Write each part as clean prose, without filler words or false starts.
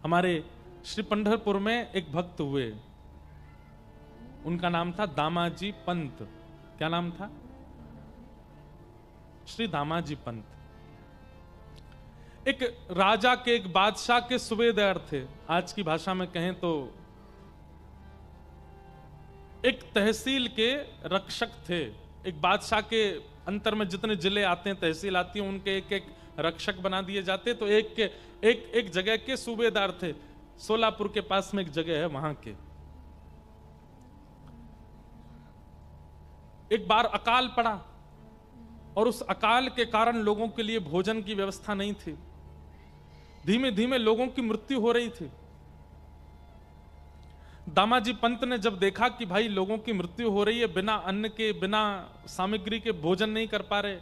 हमारे श्री पंढरपुर में एक भक्त हुए, उनका नाम था दामाजी पंत। क्या नाम था? श्री दामाजी पंत। एक राजा के, एक बादशाह के सूबेदार थे। आज की भाषा में कहें तो एक तहसील के रक्षक थे। एक बादशाह के अंतर में जितने जिले आते हैं, तहसील आती है, उनके एक एक रक्षक बना दिए जाते। तो एक जगह के सूबेदार थे। सोलापुर के पास में एक जगह है, वहां के। एक बार अकाल पड़ा और उस अकाल के कारण लोगों के लिए भोजन की व्यवस्था नहीं थी। धीमे धीमे लोगों की मृत्यु हो रही थी। दामाजी पंत ने जब देखा कि भाई लोगों की मृत्यु हो रही है, बिना अन्न के, बिना सामग्री के भोजन नहीं कर पा रहे।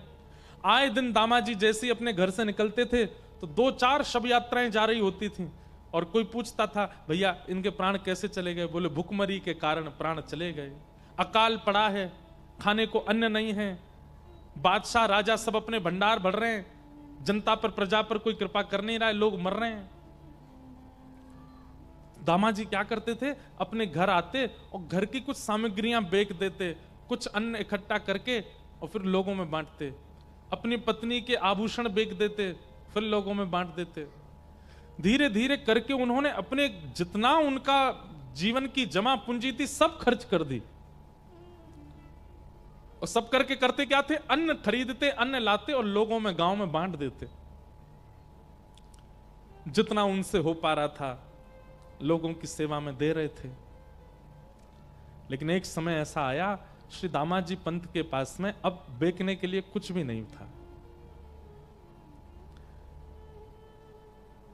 आए दिन दामाजी जैसे ही अपने घर से निकलते थे तो 2-4 शव यात्राएं जा रही होती थी, और कोई पूछता था भैया इनके प्राण कैसे चले गए? बोले भुखमरी के कारण प्राण चले गए। अकाल पड़ा है, खाने को अन्न नहीं है, बादशाह राजा सब अपने भंडार भर रहे हैं, जनता पर, प्रजा पर कोई कृपा कर नहीं रहा है, लोग मर रहे हैं। दामाजी क्या करते थे? अपने घर आते और घर की कुछ सामग्रियां बेच देते, कुछ अन्न इकट्ठा करके और फिर लोगों में बांटते। अपनी पत्नी के आभूषण बेच देते, फिर लोगों में बांट देते। धीरे धीरे करके उन्होंने अपने जितना उनका जीवन की जमा पूंजी थी सब खर्च कर दी। और सब करके करते क्या थे? अन्न खरीदते, अन्न लाते और लोगों में, गांव में बांट देते। जितना उनसे हो पा रहा था लोगों की सेवा में दे रहे थे। लेकिन एक समय ऐसा आया श्री दामाजी पंत के पास में अब बेचने के लिए कुछ भी नहीं था।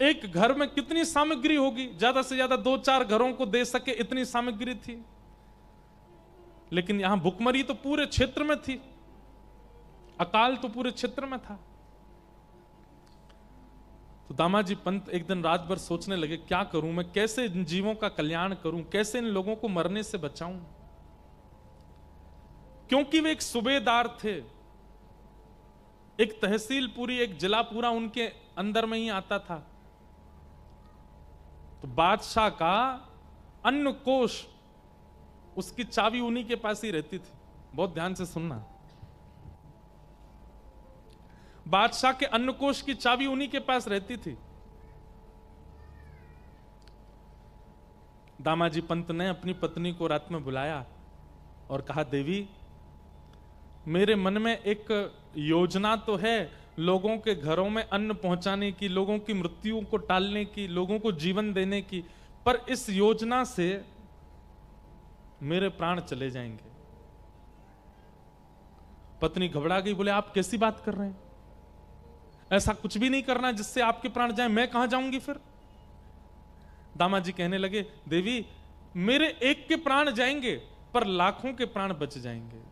एक घर में कितनी सामग्री होगी? ज्यादा से ज्यादा 2-4 घरों को दे सके इतनी सामग्री थी। लेकिन यहां भुखमरी तो पूरे क्षेत्र में थी, अकाल तो पूरे क्षेत्र में था। तो दामाजी पंत एक दिन रात भर सोचने लगे, क्या करूं मैं, कैसे इन जीवों का कल्याण करूं, कैसे इन लोगों को मरने से बचाऊं। क्योंकि वे एक सूबेदार थे, एक तहसील पूरी, एक जिला पूरा उनके अंदर में ही आता था। तो बादशाह का अन्न कोष, उसकी चाबी उन्हीं के पास ही रहती थी। बहुत ध्यान से सुनना, बादशाह के अन्नकोष की चाबी उन्हीं के पास रहती थी। दामाजी पंत ने अपनी पत्नी को रात में बुलाया और कहा, देवी मेरे मन में एक योजना तो है लोगों के घरों में अन्न पहुंचाने की, लोगों की मृत्यु को टालने की, लोगों को जीवन देने की, पर इस योजना से मेरे प्राण चले जाएंगे। पत्नी घबरा गई, बोले आप कैसी बात कर रहे हैं? ऐसा कुछ भी नहीं करना जिससे आपके प्राण जाएं, मैं कहां जाऊंगी फिर? दामाजी कहने लगे, देवी मेरे एक के प्राण जाएंगे पर लाखों के प्राण बच जाएंगे।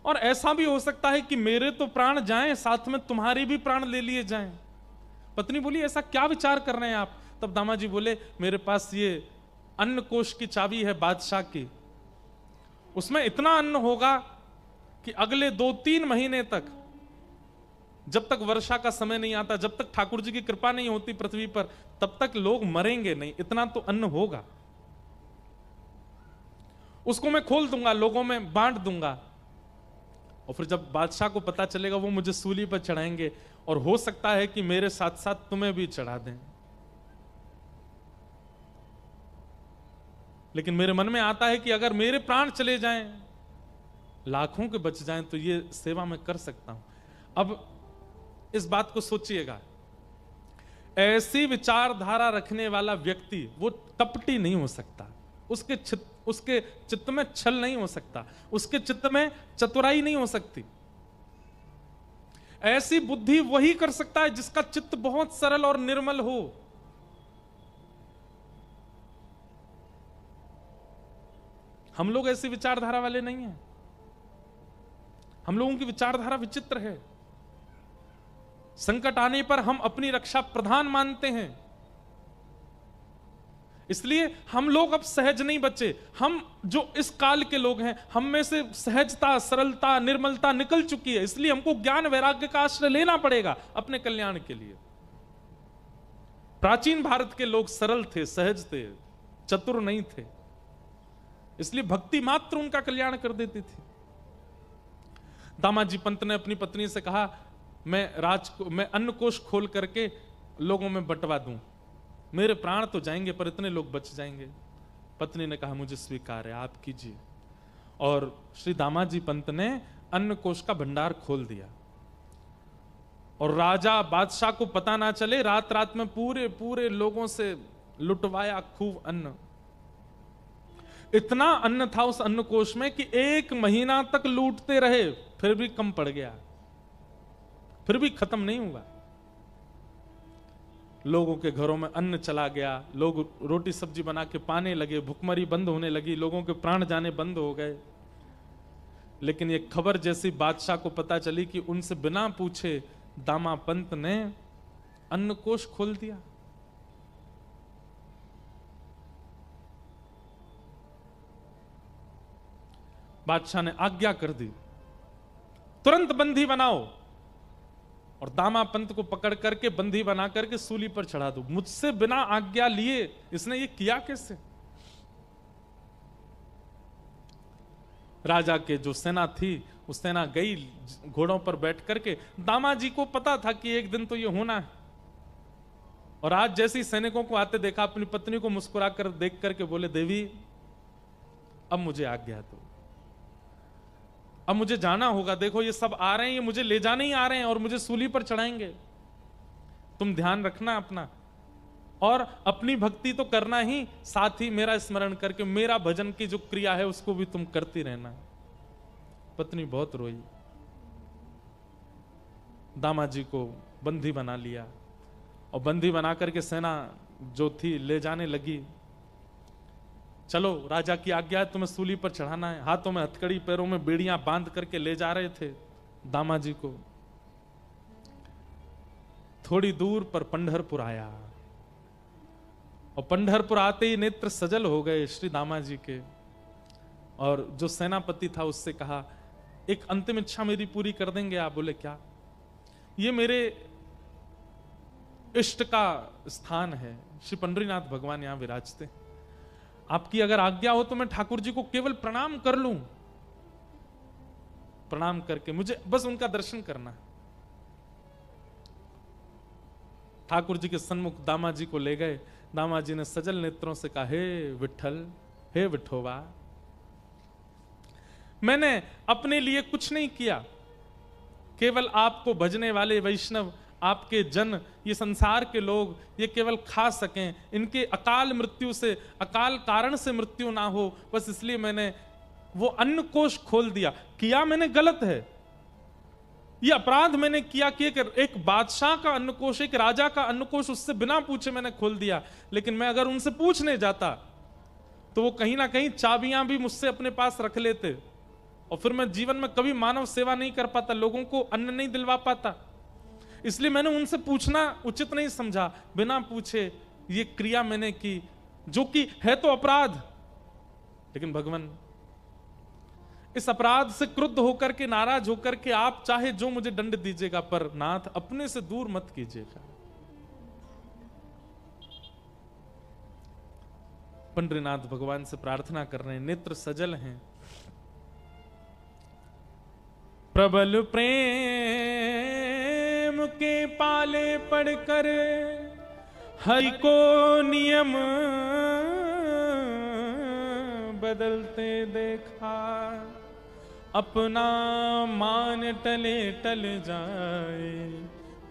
और ऐसा भी हो सकता है कि मेरे तो प्राण जाएं, साथ में तुम्हारे भी प्राण ले लिए जाएं। पत्नी बोली, ऐसा क्या विचार कर रहे हैं आप? तब दामाजी बोले, मेरे पास ये अन्न कोष की चाबी है बादशाह की, उसमें इतना अन्न होगा कि अगले 2-3 महीने तक, जब तक वर्षा का समय नहीं आता, जब तक ठाकुर जी की कृपा नहीं होती पृथ्वी पर, तब तक लोग मरेंगे नहीं, इतना तो अन्न होगा। उसको मैं खोल दूंगा, लोगों में बांट दूंगा, और फिर जब बादशाह को पता चलेगा वो मुझे सूली पर चढ़ाएंगे, और हो सकता है कि मेरे साथ साथ तुम्हें भी चढ़ा दें। लेकिन मेरे मन में आता है कि अगर मेरे प्राण चले जाएं, लाखों के बच जाएं, तो ये सेवा मैं कर सकता हूं। अब इस बात को सोचिएगा, ऐसी विचारधारा रखने वाला व्यक्ति वो कपटी नहीं हो सकता, उसके चित्त में छल नहीं हो सकता, उसके चित्त में चतुराई नहीं हो सकती। ऐसी बुद्धि वही कर सकता है जिसका चित्त बहुत सरल और निर्मल हो। हम लोग ऐसी विचारधारा वाले नहीं हैं। हम लोगों की विचारधारा विचित्र है। संकट आने पर हम अपनी रक्षा प्रधान मानते हैं, इसलिए हम लोग अब सहज नहीं बचे। हम जो इस काल के लोग हैं, हम में से सहजता, सरलता, निर्मलता निकल चुकी है, इसलिए हमको ज्ञान वैराग्य का आश्रय लेना पड़ेगा अपने कल्याण के लिए। प्राचीन भारत के लोग सरल थे, सहज थे, चतुर नहीं थे, इसलिए भक्ति मात्र उनका कल्याण कर देती थी। दामाजी पंत ने अपनी पत्नी से कहा, मैं अन्न कोष खोल करके लोगों में बंटवा दूं, मेरे प्राण तो जाएंगे पर इतने लोग बच जाएंगे। पत्नी ने कहा, मुझे स्वीकार है, आप कीजिए। और श्री दामाजी पंत ने अन्न कोष का भंडार खोल दिया और राजा बादशाह को पता ना चले, रात रात में पूरे पूरे लोगों से लुटवाया खूब अन्न। इतना अन्न था उस अन्न कोष में कि 1 महीना तक लूटते रहे, फिर भी कम पड़ गया, फिर भी खत्म नहीं हुआ। लोगों के घरों में अन्न चला गया, लोग रोटी सब्जी बना के पाने लगे, भुखमरी बंद होने लगी, लोगों के प्राण जाने बंद हो गए। लेकिन ये खबर जैसी बादशाह को पता चली कि उनसे बिना पूछे दामा पंत ने अन्न कोष खोल दिया। बादशाह ने आज्ञा कर दी, तुरंत बंदी बनाओ और दामा पंत को पकड़ करके बंदी बना करके सूली पर चढ़ा दो। मुझसे बिना आज्ञा लिए इसने ये किया कैसे? राजा के जो सेना थी उस सेना गई घोड़ों पर बैठ करके। दामाजी को पता था कि एक दिन तो ये होना है, और आज जैसे ही सैनिकों को आते देखा, अपनी पत्नी को मुस्कुरा कर देख करके बोले, देवी अब मुझे आज्ञा दो, अब मुझे जाना होगा। देखो ये सब आ रहे हैं, ये मुझे ले जाने ही आ रहे हैं और मुझे सूली पर चढ़ाएंगे। तुम ध्यान रखना अपना, और अपनी भक्ति तो करना ही, साथ ही मेरा स्मरण करके मेरा भजन की जो क्रिया है उसको भी तुम करती रहना। पत्नी बहुत रोई, दामाजी को बंदी बना लिया और बंदी बना करके सेना जो थी ले जाने लगी। चलो राजा की आज्ञा है, तुम्हें सूली पर चढ़ाना है। हाथों में हथकड़ी, पैरों में बेड़ियां बांध करके ले जा रहे थे दामाजी को। थोड़ी दूर पर पंढरपुर आया और पंढरपुर आते ही नेत्र सजल हो गए श्री दामाजी के। और जो सेनापति था उससे कहा, एक अंतिम इच्छा मेरी पूरी कर देंगे आप? बोले क्या? ये मेरे इष्ट का स्थान है, श्री पंढरीनाथ भगवान यहां विराजते, आपकी अगर आज्ञा हो तो मैं ठाकुर जी को केवल प्रणाम कर लूं। प्रणाम करके मुझे बस उनका दर्शन करना है। ठाकुर जी के सन्मुख दामाजी को ले गए। दामाजी ने सजल नेत्रों से कहा, हे विठल, हे विठोबा, मैंने अपने लिए कुछ नहीं किया, केवल आपको भजने वाले वैष्णव, आपके जन, ये संसार के लोग ये केवल खा सकें, इनके अकाल मृत्यु से, अकाल कारण से मृत्यु ना हो, बस इसलिए मैंने वो अन्न कोष खोल दिया। किया मैंने गलत है, ये अपराध मैंने किया कि एक बादशाह का अन्न कोष, एक राजा का अन्न कोष उससे बिना पूछे मैंने खोल दिया। लेकिन मैं अगर उनसे पूछने जाता तो वो कहीं ना कहीं चाबियां भी मुझसे अपने पास रख लेते और फिर मैं जीवन में कभी मानव सेवा नहीं कर पाता, लोगों को अन्न नहीं दिलवा पाता। इसलिए मैंने उनसे पूछना उचित नहीं समझा, बिना पूछे ये क्रिया मैंने की, जो कि है तो अपराध। लेकिन भगवान, इस अपराध से क्रुद्ध होकर के, नाराज होकर के आप चाहे जो मुझे दंड दीजिएगा, पर नाथ अपने से दूर मत कीजिएगा। पंढरीनाथ भगवान से प्रार्थना कर रहे हैं, नेत्र सजल हैं। प्रबल प्रेम के पाले पड़कर हरि को नियम बदलते देखा, अपना मान टले टल जाए,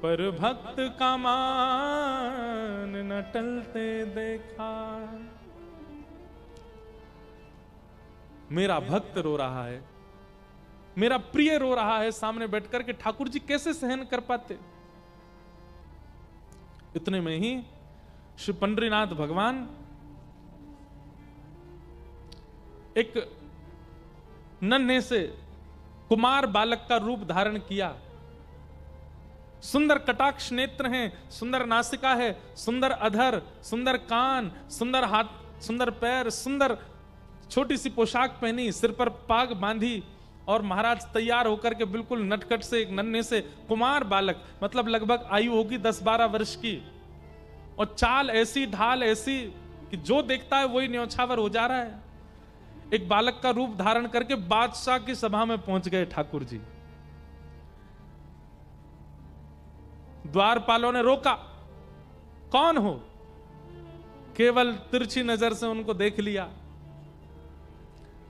पर भक्त का मान न टलते देखा। मेरा भक्त रो रहा है, मेरा प्रिय रो रहा है सामने बैठकर के, ठाकुर जी कैसे सहन कर पाते? इतने में ही श्री पंढरीनाथ भगवान एक नन्हे से कुमार बालक का रूप धारण किया। सुंदर कटाक्ष नेत्र हैं, सुंदर नासिका है, सुंदर अधर, सुंदर कान, सुंदर हाथ, सुंदर पैर, सुंदर छोटी सी पोशाक पहनी, सिर पर पाग बांधी, और महाराज तैयार होकर के बिल्कुल नटखट से एक नन्हे से कुमार बालक, मतलब लगभग आयु होगी 10-12 वर्ष की, और चाल ऐसी, ढाल ऐसी कि जो देखता है वही न्योछावर हो जा रहा है। एक बालक का रूप धारण करके बादशाह की सभा में पहुंच गए ठाकुर जी। द्वारपालों ने रोका, कौन हो? केवल तिरछी नजर से उनको देख लिया।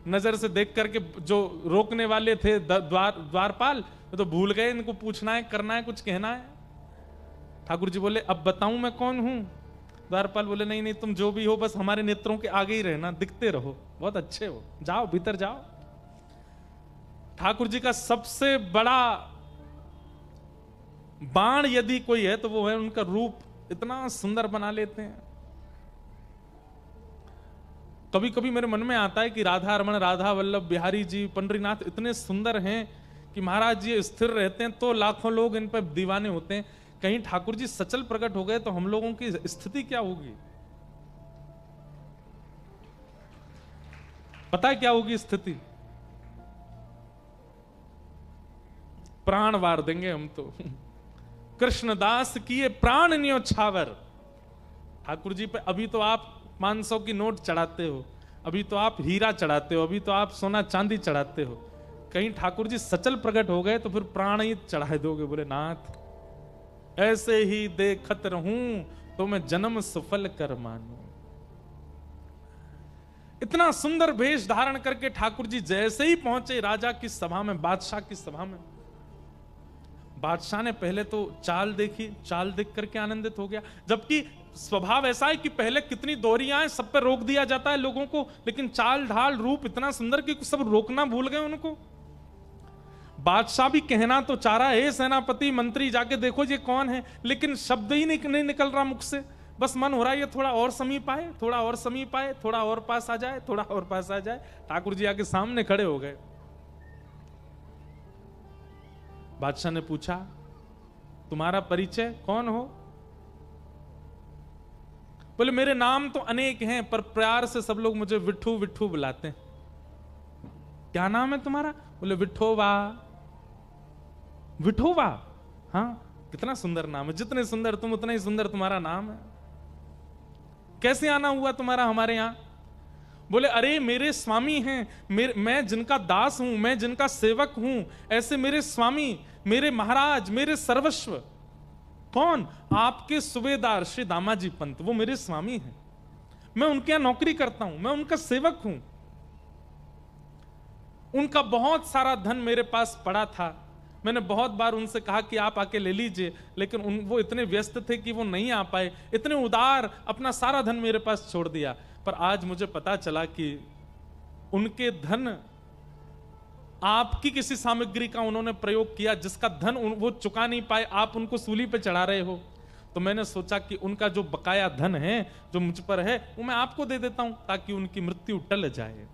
नजर से देख करके जो रोकने वाले थे द्वारपाल, तो भूल गए इनको पूछना है, करना है, कुछ कहना है। ठाकुर जी बोले, अब बताऊं मैं कौन हूं? द्वारपाल बोले, नहीं नहीं, तुम जो भी हो बस हमारे नेत्रों के आगे ही रहना, दिखते रहो, बहुत अच्छे हो, जाओ भीतर जाओ। ठाकुर जी का सबसे बड़ा बाण यदि कोई है तो वो है उनका रूप, इतना सुंदर बना लेते हैं। कभी कभी मेरे मन में आता है कि राधा रमण, राधा वल्लभ बिहारी जी, पंडरीनाथ इतने सुंदर हैं कि महाराज जी स्थिर रहते हैं तो लाखों लोग इन पर दीवाने होते हैं। कहीं ठाकुर जी सचल प्रकट हो गए तो हम लोगों की स्थिति क्या होगी? पता है क्या होगी स्थिति? प्राण वार देंगे हम तो। कृष्णदास किए प्राण न्योछावर। ठाकुर जी पे अभी तो आप 500 की नोट चढ़ाते हो, अभी तो आप हीरा चढ़ाते हो, अभी तो आप सोना चांदी चढ़ाते हो। कहीं ठाकुर जी सचल प्रकट हो गए तो फिर प्राण ही चढ़ा दोगे। बोले, नाथ ऐसे ही देखत रहूं तो मैं जन्म सफल कर मानूं। इतना सुंदर वेश धारण करके ठाकुर जी जैसे ही पहुंचे राजा की सभा में, बादशाह की सभा में, बादशाह ने पहले तो चाल देखी, चाल देख करके आनंदित हो गया। जबकि स्वभाव ऐसा है कि पहले कितनी दोहरियां हैं, सब पे रोक दिया जाता है लोगों को, लेकिन चाल ढाल रूप इतना सुंदर कि सब रोकना भूल गए उनको। बादशाह भी कहना तो चाह रहा है, सेनापति मंत्री जाके देखो ये कौन है, लेकिन शब्द ही नहीं निकल रहा मुख से। बस मन हो रहा है ये थोड़ा और समीप आए, थोड़ा और समीप आए, थोड़ा और पास आ जाए, थोड़ा और पास आ जाए। ठाकुर जी आके सामने खड़े हो गए। बादशाह ने पूछा, तुम्हारा परिचय, कौन हो? बोले, मेरे नाम तो अनेक हैं पर प्यार से सब लोग मुझे विठू विठू बुलाते हैं। क्या नाम है तुम्हारा? बोले, विठोबा। विठोबा? हाँ, कितना सुंदर नाम है, जितने सुंदर तुम उतना ही सुंदर तुम्हारा नाम है। कैसे आना हुआ तुम्हारा हमारे यहां? बोले, अरे मेरे स्वामी हैं, मैं जिनका दास हूं, मैं जिनका सेवक हूं, ऐसे मेरे स्वामी, मेरे महाराज, मेरे सर्वस्व। कौन? आपके सूबेदार श्री दामाजी पंत, वो मेरे स्वामी हैं। मैं उनके यहां नौकरी करता हूं, मैं उनका सेवक हूं। उनका बहुत सारा धन मेरे पास पड़ा था, मैंने बहुत बार उनसे कहा कि आप आके ले लीजिए, लेकिन वो इतने व्यस्त थे कि वो नहीं आ पाए। इतने उदार, अपना सारा धन मेरे पास छोड़ दिया। पर आज मुझे पता चला कि उनके धन, आपकी किसी सामग्री का उन्होंने प्रयोग किया जिसका धन वो चुका नहीं पाए, आप उनको सूली पे चढ़ा रहे हो। तो मैंने सोचा कि उनका जो बकाया धन है जो मुझ पर है वो मैं आपको दे देता हूं ताकि उनकी मृत्यु टल जाए।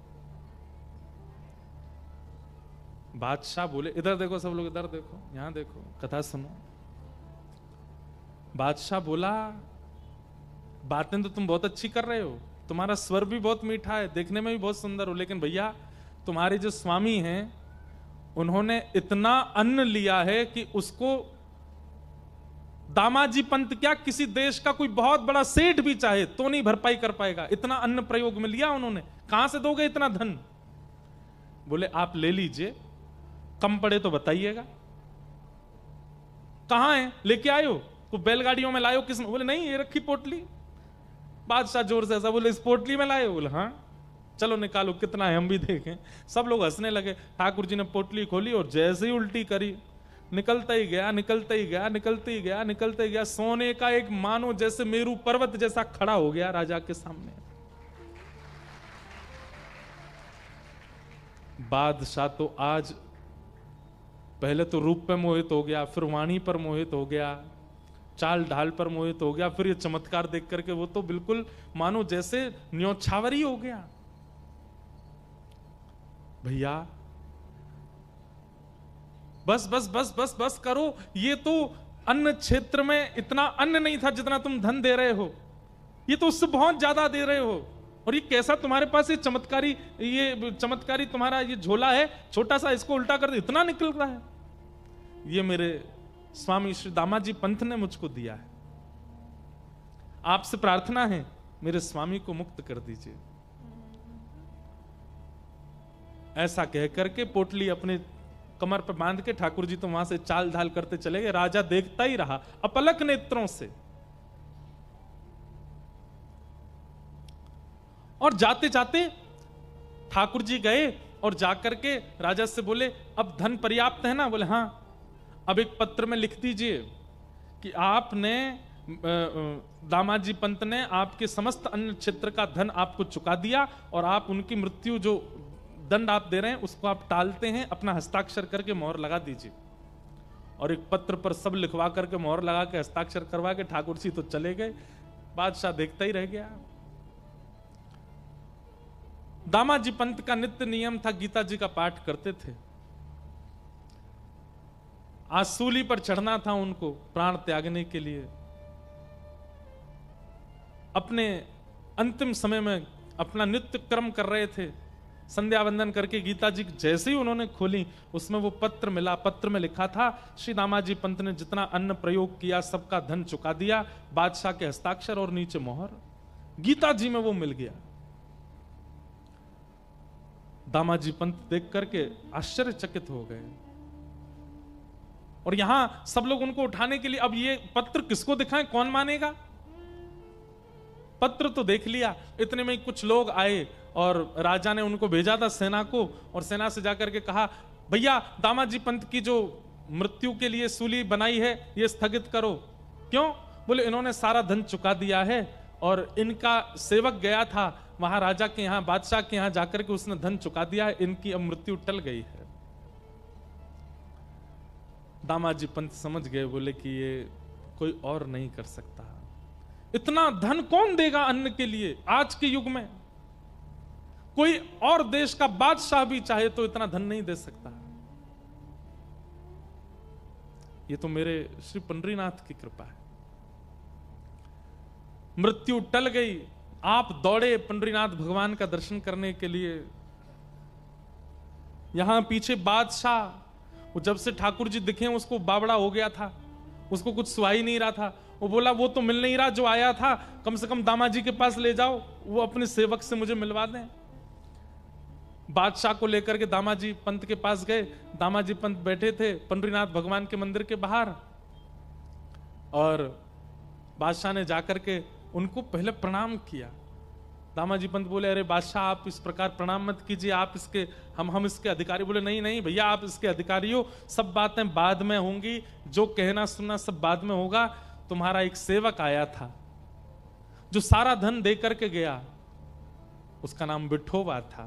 बादशाह बोले, इधर देखो सब लोग, इधर देखो, यहां देखो, कथा सुनो। बादशाह बोला, बातें तो तुम बहुत अच्छी कर रहे हो, तुम्हारा स्वर भी बहुत मीठा है, देखने में भी बहुत सुंदर हो, लेकिन भैया तुम्हारे जो स्वामी हैं उन्होंने इतना अन्न लिया है कि उसको दामाजी पंत क्या, किसी देश का कोई बहुत बड़ा सेठ भी चाहे तो नहीं भरपाई कर पाएगा। इतना अन्न प्रयोग में लिया उन्होंने, कहां से दोगे इतना धन? बोले, आप ले लीजिए, कम पड़े तो बताइएगा। कहां है, लेके आयो? कोई बैलगाड़ियों में लायो? किस में? बोले, नहीं, ये रखी पोटली। बादशाह जोर से ऐसा बोले, इस पोटली में लाए? बोले, हाँ। चलो निकालो, कितना है हम भी देखें। सब लोग हंसने लगे। ठाकुर जी ने पोटली खोली और जैसे ही उल्टी करी, निकलता ही गया, निकलता ही गया, निकलते ही गया, निकलते ही गया। सोने का एक मानो जैसे मेरू पर्वत जैसा खड़ा हो गया राजा के सामने। बादशाह तो आज पहले तो रूप पे मोहित हो गया, फिर वाणी पर मोहित हो गया, चाल ढाल पर मोहित हो गया, फिर ये चमत्कार देख करके वो तो बिल्कुल मानो जैसे न्योछावरी हो गया। भैया बस बस बस बस बस करो, ये तो अन्न क्षेत्र में इतना अन्न नहीं था जितना तुम धन दे रहे हो, ये तो उससे बहुत ज्यादा दे रहे हो। और ये कैसा तुम्हारे पास ये चमत्कारी तुम्हारा ये झोला है छोटा सा, इसको उल्टा कर दे, इतना निकल रहा है। ये मेरे स्वामी श्री दामाजी पंत ने मुझको दिया है। आपसे प्रार्थना है मेरे स्वामी को मुक्त कर दीजिए। ऐसा कह करके पोटली अपने कमर पर बांध के ठाकुर जी तो वहां से चाल ढाल करते चले गए। राजा देखता ही रहा अपलक नेत्रों से। और जाते जाते ठाकुर जी गए और जाकर के राजा से बोले, अब धन पर्याप्त है ना? बोले हाँ। अब एक पत्र में लिख दीजिए कि आपने दामाजी पंत ने आपके समस्त अन्य क्षेत्र का धन आपको चुका दिया और आप उनकी मृत्यु जो दंड आप दे रहे हैं उसको आप टालते हैं, अपना हस्ताक्षर करके मोहर लगा दीजिए। और एक पत्र पर सब लिखवा करके मोहर लगा के हस्ताक्षर करवा के ठाकुर जी तो चले गए। बादशाह देखता ही रह गया। दामाजी पंत का नित्य नियम था, गीता जी का पाठ करते थे। आज सूली पर चढ़ना था उनको प्राण त्यागने के लिए। अपने अंतिम समय में अपना नित्य कर्म कर रहे थे। संध्या वंदन करके गीता जी जैसे ही उन्होंने खोली उसमें वो पत्र मिला। पत्र में लिखा था, श्री दामाजी पंत ने जितना अन्न प्रयोग किया सबका धन चुका दिया। बादशाह के हस्ताक्षर और नीचे मोहर। गीता जी में वो मिल गया। दामाजी पंत देख करके आश्चर्यचकित हो गए। और यहां सब लोग उनको उठाने के लिए, अब ये पत्र किसको दिखाएं, कौन मानेगा? पत्र तो देख लिया। इतने में कुछ लोग आए और राजा ने उनको भेजा था सेना को, और सेना से जाकर के कहा, भैया दामाजी पंत की जो मृत्यु के लिए सूली बनाई है ये स्थगित करो। क्यों? बोले इन्होंने सारा धन चुका दिया है और इनका सेवक गया था वहां राजा के यहां, बादशाह के यहां जाकर के उसने धन चुका दिया है, इनकी अब मृत्यु टल गई है। दामाजी पंत समझ गए, बोले कि ये कोई और नहीं कर सकता। इतना धन कौन देगा अन्न के लिए? आज के युग में कोई और देश का बादशाह भी चाहे तो इतना धन नहीं दे सकता। ये तो मेरे श्री पंडरीनाथ की कृपा है। मृत्यु टल गई। आप दौड़े पंडरीनाथ भगवान का दर्शन करने के लिए। यहां पीछे बादशाह, वो जब से ठाकुर जी दिखे उसको बावड़ा हो गया था, उसको कुछ सुहाई नहीं रहा था। वो बोला वो तो मिल नहीं रहा जो आया था, कम से कम दामाजी के पास ले जाओ, वो अपने सेवक से मुझे मिलवा दें। बादशाह को लेकर के दामाजी पंत के पास गए। दामाजी पंत बैठे थे पंडरीनाथ भगवान के मंदिर के बाहर, और बादशाह ने जाकर के उनको पहले प्रणाम किया। दामाजी पंत बोले, अरे बादशाह आप इस प्रकार प्रणाम मत कीजिए, आप इसके हम इसके अधिकारी। बोले नहीं नहीं भैया, आप इसके अधिकारी हो, सब बातें बाद में होंगी, जो कहना सुनना सब बाद में होगा। तुम्हारा एक सेवक आया था जो सारा धन दे करके गया, उसका नाम विठोबा था।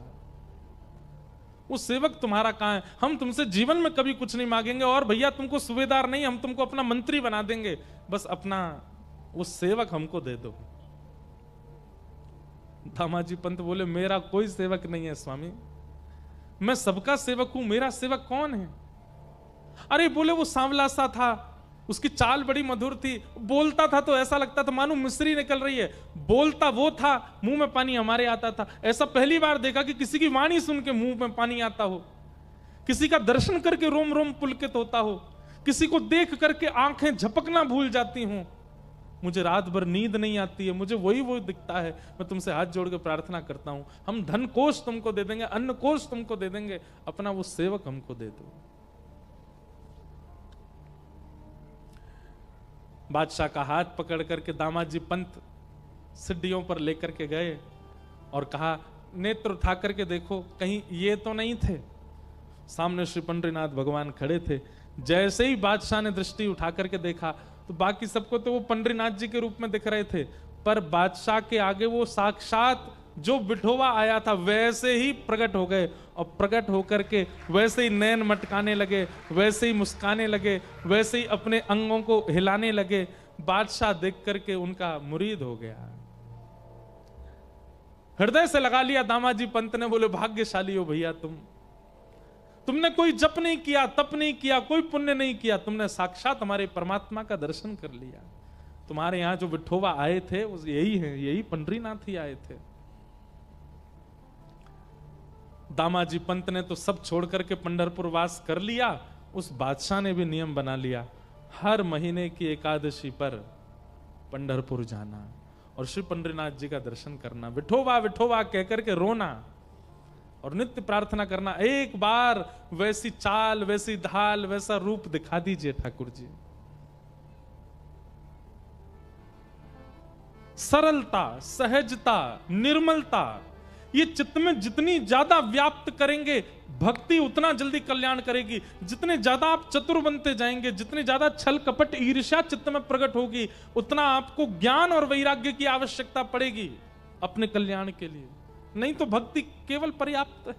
वो सेवक तुम्हारा कहां है? हम तुमसे जीवन में कभी कुछ नहीं मांगेंगे, और भैया तुमको सूबेदार नहीं, हम तुमको अपना मंत्री बना देंगे, बस अपना वो सेवक हमको दे दो। दामाजी पंत बोले, मेरा कोई सेवक नहीं है स्वामी, मैं सबका सेवक हूं, मेरा सेवक कौन है? अरे बोले वो सांवला सा था, उसकी चाल बड़ी मधुर थी, बोलता था तो ऐसा लगता था मानो मिस्री निकल रही है। बोलता वो था, मुंह में पानी हमारे आता था। ऐसा पहली बार देखा कि किसी की वाणी सुन के मुंह में पानी आता हो, किसी का दर्शन करके रोम रोम पुलकित होता हो, किसी को देख करके आंखें झपकना भूल जाती हूं। मुझे रात भर नींद नहीं आती है, मुझे वही दिखता है। मैं तुमसे हाथ जोड़ के प्रार्थना करता हूं, हम धन कोष तुमको दे देंगे, अन्न कोष तुमको दे देंगे, अपना वो सेवक हमको दे दो। बादशाह का हाथ पकड़ करके दामाजी पंत सीढ़ियों पर लेकर के गए और कहा, नेत्र उठा करके देखो, कहीं ये तो नहीं थे? सामने श्री पंडरीनाथ भगवान खड़े थे। जैसे ही बादशाह ने दृष्टि उठा करके देखा तो बाकी सबको तो वो पंडरीनाथ जी के रूप में दिख रहे थे, पर बादशाह के आगे वो साक्षात जो विठोबा आया था वैसे ही प्रकट हो गए। और प्रकट होकर के वैसे ही नैन मटकाने लगे, वैसे ही मुस्काने लगे, वैसे ही अपने अंगों को हिलाने लगे। बादशाह देख करके उनका मुरीद हो गया, हृदय से लगा लिया। दामाजी पंत ने बोले, भाग्यशाली हो भैया तुमने कोई जप नहीं किया, तप नहीं किया, कोई पुण्य नहीं किया, तुमने साक्षात हमारे परमात्मा का दर्शन कर लिया। तुम्हारे यहां जो विठोबा आए थे वो यही है, यही पंडरीनाथ ही आए थे। दामाजी पंत ने तो सब छोड़ करके पंढरपुर वास कर लिया। उस बादशाह ने भी नियम बना लिया, हर महीने की एकादशी पर पंढरपुर जाना, और श्री पंडरीनाथ जी का दर्शन करना, विठोबा विठोबा कहकर के रोना और नित्य प्रार्थना करना, एक बार वैसी चाल, वैसी ढाल, वैसा रूप दिखा दीजिए ठाकुर जी। सरलता, सहजता, निर्मलता, ये चित्त में जितनी ज्यादा व्याप्त करेंगे, भक्ति उतना जल्दी कल्याण करेगी। जितने ज्यादा आप चतुर बनते जाएंगे, जितने ज्यादा छल कपट ईर्ष्या चित्त में प्रकट होगी, उतना आपको ज्ञान और वैराग्य की आवश्यकता पड़ेगी अपने कल्याण के लिए। नहीं तो भक्ति केवल पर्याप्त है।